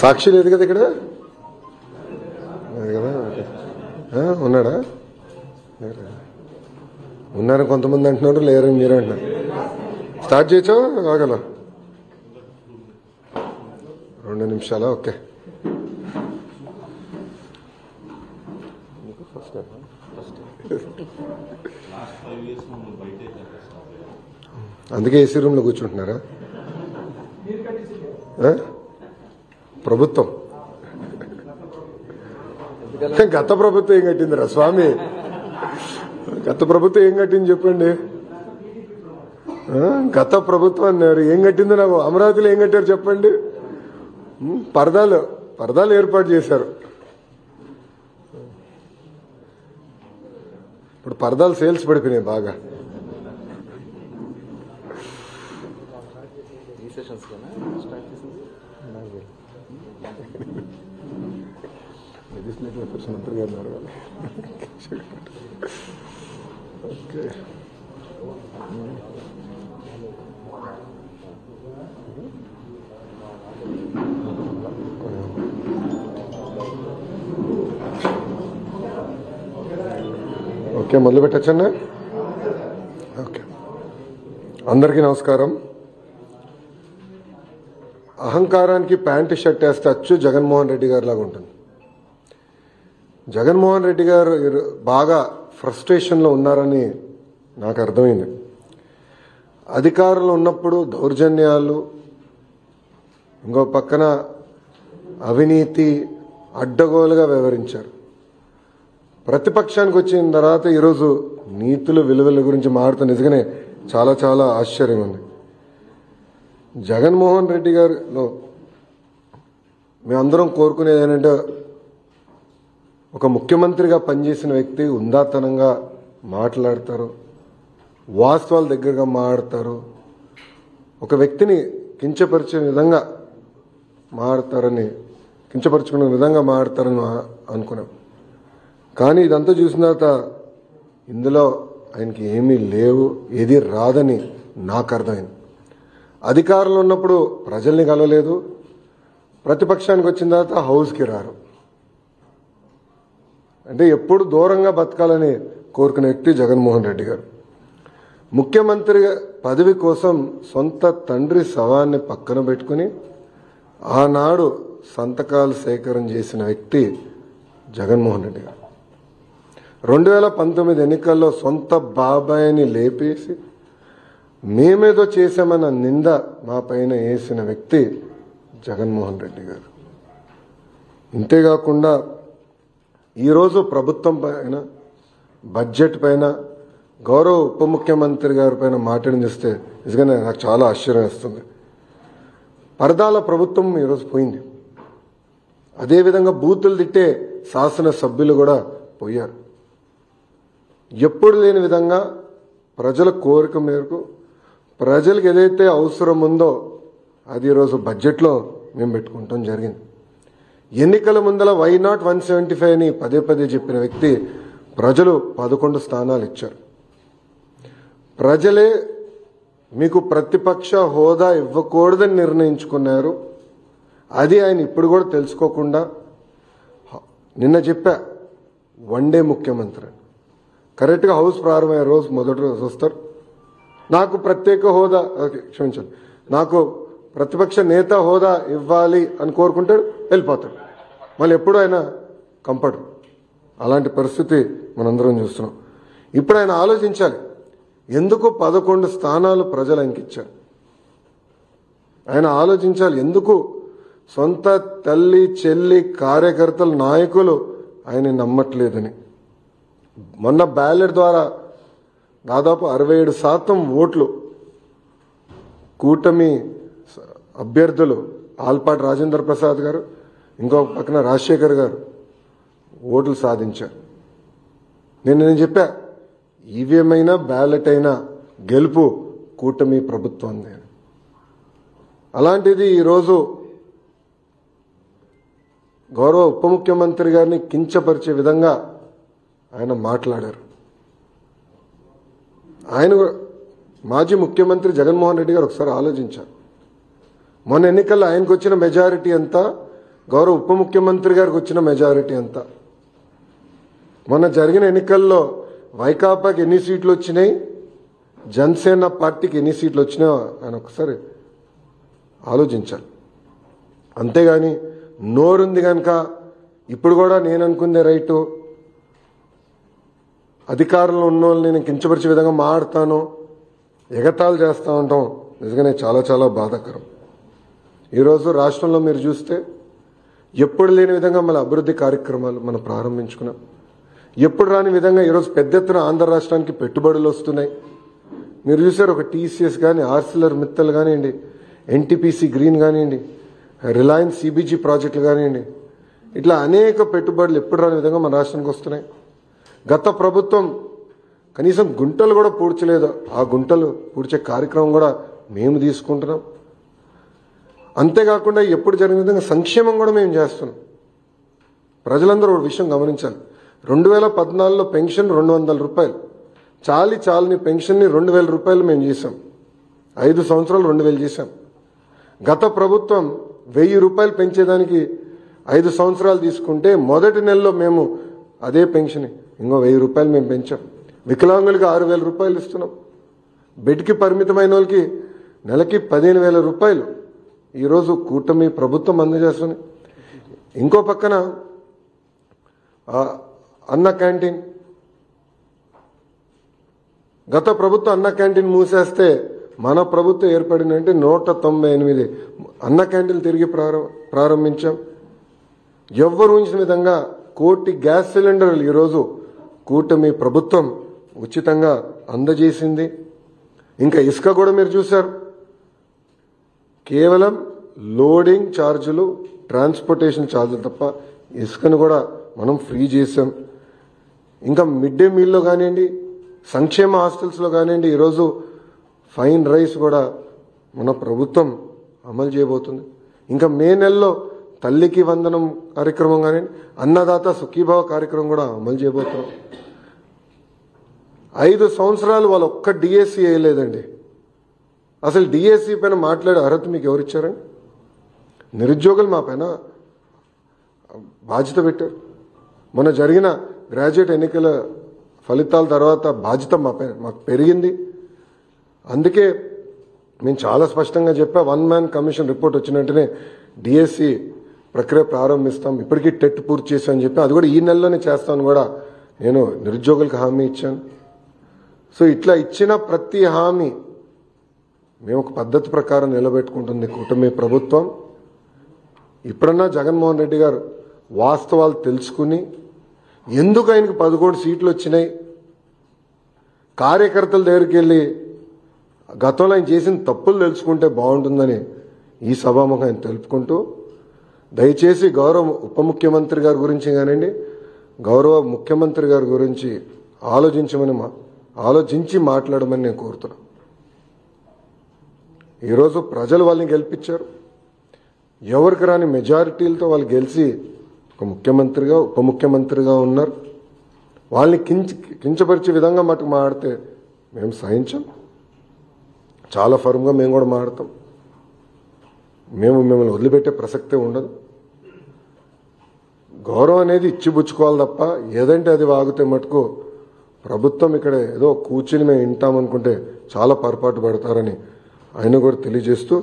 సాక్షి లేదు కదా ఇక్కడ కదా ఉన్నాడా ఉన్నారని కొంతమంది అంటున్నారు లేరని మీరు అంటున్నారు స్టార్ట్ చేయొచ్చా ఆగల 2 నిమిషాలా ఓకే అందుకే ఏసీ రూమ్ లో కూర్చుంటున్నారా ప్రభుత్వం గత ప్రభుత్వం ఏం కట్టిందిరా స్వామి గత ప్రభుత్వం ఏం కట్టింది చెప్పండి గత ప్రభుత్వం అన్నారు ఏం కట్టింది నాకు అమరావతిలో ఏం కట్టారు చెప్పండి పరదాలు ఏర్పాటు చేశారు ఇప్పుడు పరదాలు సేల్స్ పడిపోయినాయి బాగా మంత్రి గారు ఓకే ఓకే మొదలు పెట్టచ్చన్నా ఓకే అందరికీ నమస్కారం అహంకారానికి ప్యాంటు షర్ట్ వేస్తే అచ్చు జగన్మోహన్ రెడ్డి గారి లాగా ఉంటుంది జగన్మోహన్ రెడ్డి గారు బాగా ఫ్రస్ట్రేషన్లో ఉన్నారని నాకు అర్థమైంది అధికారంలో ఉన్నప్పుడు దౌర్జన్యాలు ఇంకో పక్కన అవినీతి అడ్డగోలుగా వ్యవహరించారు ప్రతిపక్షానికి వచ్చిన తర్వాత ఈరోజు నీతులు విలువల గురించి మాట్లాడుతూ నిజంగానే చాలా చాలా ఆశ్చర్యం ఉంది జగన్మోహన్ రెడ్డి గారిలో మేమందరం కోరుకునేది ఏంటంటే ఒక ముఖ్యమంత్రిగా పనిచేసిన వ్యక్తి ఉందాతనంగా మాట్లాడతారు వాస్తవాల దగ్గరగా మాట్లాడతారు ఒక వ్యక్తిని కించపరిచే విధంగా మాట్లాడతారని కించపరుచుకునే విధంగా మాట్లాడతారని అనుకున్నాం కానీ ఇదంతా చూసిన తర్వాత ఇందులో ఆయనకి ఏమీ లేవు ఏది రాదని నాకు అర్థమైంది అధికారంలో ఉన్నప్పుడు ప్రజల్ని కలవలేదు ప్రతిపక్షానికి వచ్చిన తర్వాత హౌస్కి రారు అంటే ఎప్పుడు దూరంగా బతకాలని కోరుకునే వ్యక్తి జగన్మోహన్ రెడ్డి గారు ముఖ్యమంత్రి పదవి కోసం సొంత తండ్రి శవాన్ని పక్కన పెట్టుకుని ఆనాడు సంతకాలు సేకరణ చేసిన వ్యక్తి జగన్మోహన్ రెడ్డి గారు 2019 ఎన్నికల్లో సొంత బాబాయిని లేపేసి మేమేదో చేశామన్న నింద మా పైన వేసిన వ్యక్తి జగన్మోహన్ రెడ్డి గారు ఇంతేకాకుండా ఈరోజు ప్రభుత్వం పైన బడ్జెట్ పైన గౌరవ ఉప ముఖ్యమంత్రి గారి పైన మాట్లాడిస్తే నిజంగానే నాకు చాలా ఆశ్చర్యం వేస్తుంది పరదాల ప్రభుత్వం ఈరోజు పోయింది అదేవిధంగా బూతులు తిట్టే శాసనసభ్యులు కూడా పోయారు ఎప్పుడు లేని విధంగా ప్రజల కోరిక మేరకు ప్రజలకు ఏదైతే అవసరం ఉందో అది ఈరోజు బడ్జెట్లో మేము పెట్టుకుంటాం జరిగింది ఎన్నికల ముందల వై నాట్ 175 అని పదే పదే చెప్పిన వ్యక్తి ప్రజలు 11 స్థానాలు ఇచ్చారు ప్రజలే మీకు ప్రతిపక్ష హోదా ఇవ్వకూడదని నిర్ణయించుకున్నారు అది ఆయన ఇప్పుడు కూడా తెలుసుకోకుండా నిన్న చెప్పా వన్డే ముఖ్యమంత్రి కరెక్ట్గా హౌస్ ప్రారంభమయ్యే రోజు మొదటి రోజు వస్తారు నాకు ప్రత్యేక హోదా క్షమించండి నాకు ప్రతిపక్ష నేత హోదా ఇవ్వాలి అని కోరుకుంటాడు వెళ్ళిపోతాడు మళ్ళీ ఎప్పుడు ఆయన కంపడు అలాంటి పరిస్థితి మనందరం చూస్తున్నాం ఇప్పుడు ఆయన ఆలోచించాలి ఎందుకు 11 స్థానాలు ప్రజలు ఆయనకి ఇచ్చారు ఆయన ఆలోచించాలి ఎందుకు సొంత తల్లి చెల్లి కార్యకర్తలు నాయకులు ఆయన నమ్మట్లేదని మొన్న బ్యాలెట్ ద్వారా దాదాపు 67% ఓట్లు కూటమి అభ్యర్థులు ఆల్పాటి రాజేంద్ర ప్రసాద్ గారు ఇంకో పక్కన రాజశేఖర్ గారు ఓట్లు సాధించారు నేను చెప్పా ఈవీఎం అయినా బ్యాలెట్ అయినా గెలుపు కూటమి ప్రభుత్వం అలాంటిది ఈరోజు గౌరవ ఉప ముఖ్యమంత్రి గారిని కించపరిచే విధంగా ఆయన మాట్లాడారు ఆయన మాజీ ముఖ్యమంత్రి జగన్మోహన్ రెడ్డి గారు ఒకసారి ఆలోచించారు మొన్న ఎన్నికల్లో ఆయనకు వచ్చిన మెజారిటీ అంతా గౌరవ ఉప ముఖ్యమంత్రి గారికి వచ్చిన మెజారిటీ ఎంత? మొన్న జరిగిన ఎన్నికల్లో వైకాపాకి ఎన్ని సీట్లు వచ్చినాయి, జనసేన పార్టీకి ఎన్ని సీట్లు వచ్చినాయో ఆయన ఒకసారి ఆలోచించాలి. అంతేగాని నోరుంది కనుక ఇప్పుడు కూడా నేను అనుకుందే రైటు, అధికారంలో ఉన్న వాళ్ళని నేను కించపరిచే విధంగా మాట్లాడతాను, ఎగతాళి చేస్తూ ఉంటాం, నిజంగానే చాలా చాలా బాధాకరం. ఈరోజు రాష్ట్రంలో మీరు చూస్తే ఎప్పుడు లేని విధంగా మన అభివృద్ధి కార్యక్రమాలు మనం ప్రారంభించుకున్నాం. ఎప్పుడు రాని విధంగా ఈరోజు పెద్ద ఎత్తున ఆంధ్ర రాష్ట్రానికి పెట్టుబడులు వస్తున్నాయి. మీరు చూసారు, ఒక టీసీఎస్ కానీ, ఆర్సిలర్ మిత్తల్ కానివ్వండి, ఎన్టీపీసీ గ్రీన్ కానివ్వండి, రిలయన్స్ సిబిజీ ప్రాజెక్టులు కానివ్వండి, ఇట్లా అనేక పెట్టుబడులు ఎప్పుడు రాని విధంగా మన రాష్ట్రానికి వస్తున్నాయి. గత ప్రభుత్వం కనీసం గుంటలు కూడా పూడ్చలేదు, ఆ గుంటలు పూడ్చే కార్యక్రమం కూడా మేము తీసుకుంటున్నాం. అంతేకాకుండా ఎప్పుడు జరిగిన విధంగా సంక్షేమం కూడా మేము చేస్తున్నాం. ప్రజలందరూ ఒక విషయం గమనించాలి. 2014లో పెన్షన్ 200 రూపాయలు, చాలని పెన్షన్ని 2000 రూపాయలు మేము చేశాం. 5 సంవత్సరాలు 2000 చేశాం. గత ప్రభుత్వం 1000 రూపాయలు పెంచేదానికి 5 సంవత్సరాలు తీసుకుంటే మొదటి నెలలో మేము అదే పెన్షన్ ఇంకో 1000 రూపాయలు మేము పెంచాం. వికలాంగులకి 6000 రూపాయలు ఇస్తున్నాం. బెడ్కి పరిమితమైన వాళ్ళకి నెలకి 15,000 రూపాయలు ఈరోజు కూటమి ప్రభుత్వం అందజేస్తుంది. ఇంకో పక్కన అన్న క్యాంటీన్, గత ప్రభుత్వం అన్న క్యాంటీన్ మూసేస్తే మన ప్రభుత్వం ఏర్పడిందంటే 198 అన్న క్యాంటీన్లు తిరిగి ప్రారంభించాం. ఎవ్వరు ఊహించిన విధంగా 1 కోటి గ్యాస్ సిలిండర్లు ఈరోజు కూటమి ప్రభుత్వం ఉచితంగా అందజేసింది. ఇంకా ఇసుక కూడా మీరు చూశారు, కేవలం లోడింగ్ ఛార్జీలు, ట్రాన్స్పోర్టేషన్ ఛార్జీలు తప్ప ఇసుకను కూడా మనం ఫ్రీ చేసాం. ఇంకా మిడ్ డే మీల్లో కానివ్వండి, సంక్షేమ హాస్టల్స్లో కానివ్వండి, ఈరోజు ఫైన్ రైస్ కూడా మన ప్రభుత్వం అమలు చేయబోతుంది. ఇంకా మే నెలలో తల్లికి వందనం కార్యక్రమం కానివ్వండి, అన్నదాత సుఖీభావ కార్యక్రమం కూడా అమలు చేయబోతున్నాం. 5 సంవత్సరాలు వాళ్ళు ఒక్క డిఎస్సి వేయలేదండి. అసలు డిఎస్సి పైన మాట్లాడే అర్హత మీకు ఎవరిచ్చారండి? నిరుద్యోగులు మా పైన బాధ్యత పెట్టారు. మొన్న జరిగిన గ్రాడ్యుయేట్ ఎన్నికల ఫలితాల తర్వాత బాధ్యత మాకు పెరిగింది. అందుకే మేము చాలా స్పష్టంగా చెప్పా, 1 మ్యాన్ కమిషన్ రిపోర్ట్ వచ్చిన వెంటనే డిఎస్సి ప్రక్రియ ప్రారంభిస్తాం. ఇప్పటికీ టెట్ పూర్తి చేశామని చెప్పి అది కూడా ఈ నెలలోనే చేస్తామని కూడా నేను నిరుద్యోగులకు హామీ ఇచ్చాను. సో ఇట్లా ఇచ్చిన ప్రతి హామీ మేము ఒక పద్ధతి ప్రకారం నిలబెట్టుకుంటుంది కూటమి ప్రభుత్వం. ఇప్పుడన్నా జగన్మోహన్ రెడ్డి గారు వాస్తవాలు తెలుసుకుని ఎందుకు ఆయనకు 11 సీట్లు వచ్చినాయి, కార్యకర్తల దగ్గరికి వెళ్ళి గతంలో ఆయన చేసిన తప్పులు తెలుసుకుంటే బాగుంటుందని ఈ సభాముఖం ఆయన తెలుపుకుంటూ, దయచేసి గౌరవ ఉప ముఖ్యమంత్రి గారి గురించి కానివ్వండి, గౌరవ ముఖ్యమంత్రి గారి గురించి ఆలోచించి మాట్లాడమని నేను కోరుతున్నాను. ఈరోజు ప్రజలు వాళ్ళని గెలిపించారు. ఎవరికి రాని మెజారిటీలతో వాళ్ళు గెలిచి ఒక ముఖ్యమంత్రిగా ఉప ముఖ్యమంత్రిగా ఉన్నారు. వాళ్ళని కించపరిచే విధంగా మటుకు మాట్లాడితే మేము సహించాం. చాలా ఫర్మ్గా మేము కూడా మాట్లాడతాం. మిమ్మల్ని వదిలిపెట్టే ప్రసక్తే ఉండదు. గౌరవం అనేది ఇచ్చిపుచ్చుకోవాలి తప్ప ఏదంటే అది వాగితే మటుకు ప్రభుత్వం ఇక్కడ ఏదో కూర్చుని మేము వింటామనుకుంటే చాలా పొరపాటు పడతారని ఆయన కూడా తెలియజేస్తూ